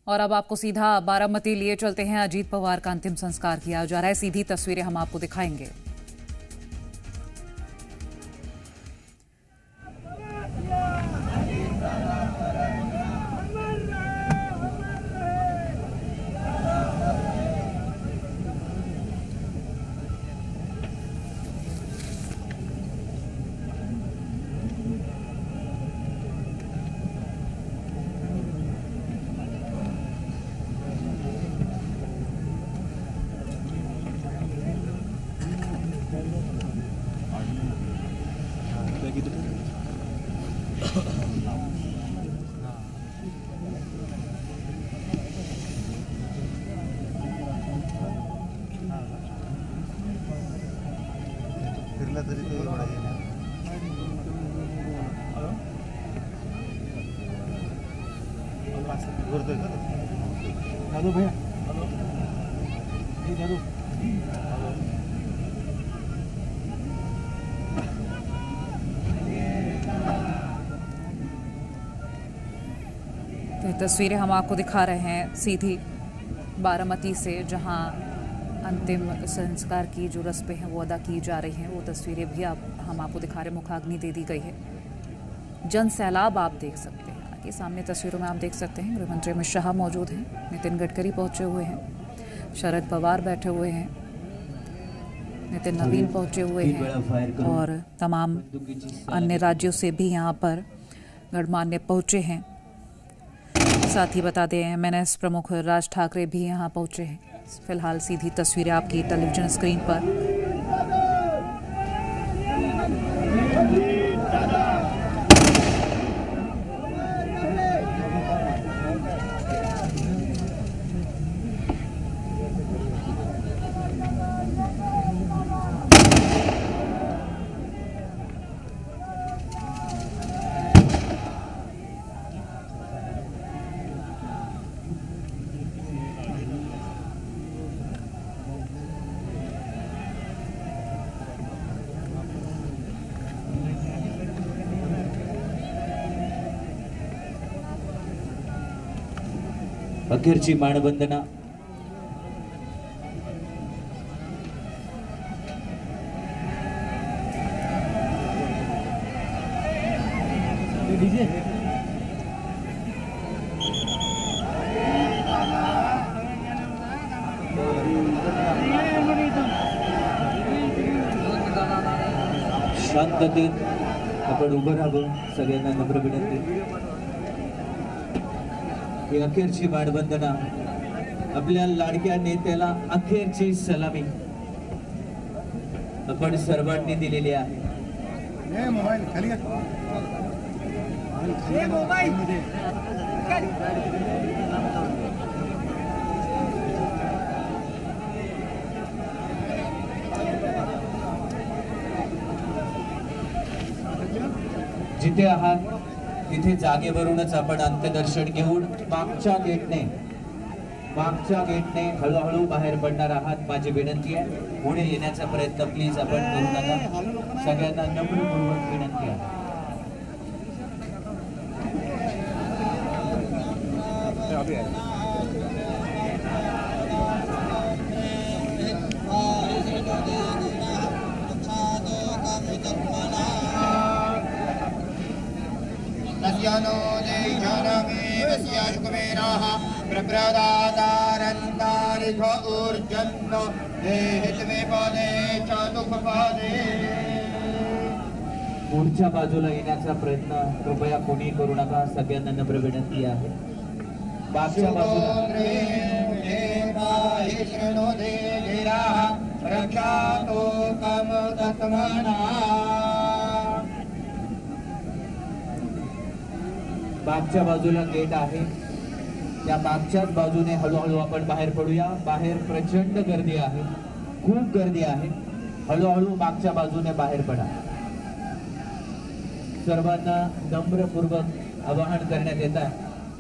और अब आपको सीधा बारामती लिए चलते हैं। अजीत पवार का अंतिम संस्कार किया जा रहा है। सीधी तस्वीरें हम आपको दिखाएंगे। फिरला तरी तो एवढा करतोय का दादू भैया दादू तो तस्वीरें हम आपको दिखा रहे हैं सीधी बारामती से, जहां अंतिम संस्कार की जो रस्में हैं वो अदा की जा रही हैं। वो तस्वीरें भी हम आपको दिखा रहे हैं। मुखाग्नि दे दी गई है। जन सैलाब आप देख सकते हैं। आगे सामने तस्वीरों में आप देख सकते हैं गृह मंत्री अमित शाह मौजूद हैं, नितिन गडकरी पहुंचे हुए हैं, शरद पवार बैठे हुए हैं, नितिन नवीन पहुंचे हुए हैं और तमाम अन्य राज्यों से भी यहाँ पर गणमान्य पहुंचे हैं। साथ ही बता दें MNS प्रमुख राज ठाकरे भी यहाँ पहुंचे हैं। फिलहाल सीधी तस्वीरें आपकी टेलीविजन स्क्रीन पर। अखेरची मानवंदना शांततेत आपण उभं राहावं, सगळ्यांना नम्र विनंती। ही अखेरची मानवंदना आपल्या लाडक्या नेत्याला अखेरची सलामी आपण सर्वांनी दिलेली आहे। जिथे आहात तिथे जागेवरूनच आपण अंत्यदर्शन घेऊन मागच्या गेटने हळूहळू बाहेर पडणार आहात। माझी विनंती आहे, पुढे येण्याचा प्रयत्न प्लीज आपण करू नका। सगळ्यांना नम्रपूर्वक विनंती आहे। नस्यानो देशानमेव स्याशुकमेनाः प्रप्रदातारन्तारिथ ऊर्जन्नो देहितमे पदे चातुपपादे। पुढच्या बाजूला येण्याचा प्रयत्न कृपया कोणी करू नका। सगळ्यांना नम्र विनंती आहे। मागच्या बाजूला रक्षातो कमदत्मना। मागच्या बाजूला गेट आहे, त्या मागच्याच बाजूने हळूहळू आपण बाहेर पडूया। बाहेर प्रचंड गर्दी आहे, खूप गर्दी आहे। हळूहळू मागच्या बाजूने बाहेर पडा। सर्वांना नम्रपूर्वक आवाहन करण्यात येत आहे।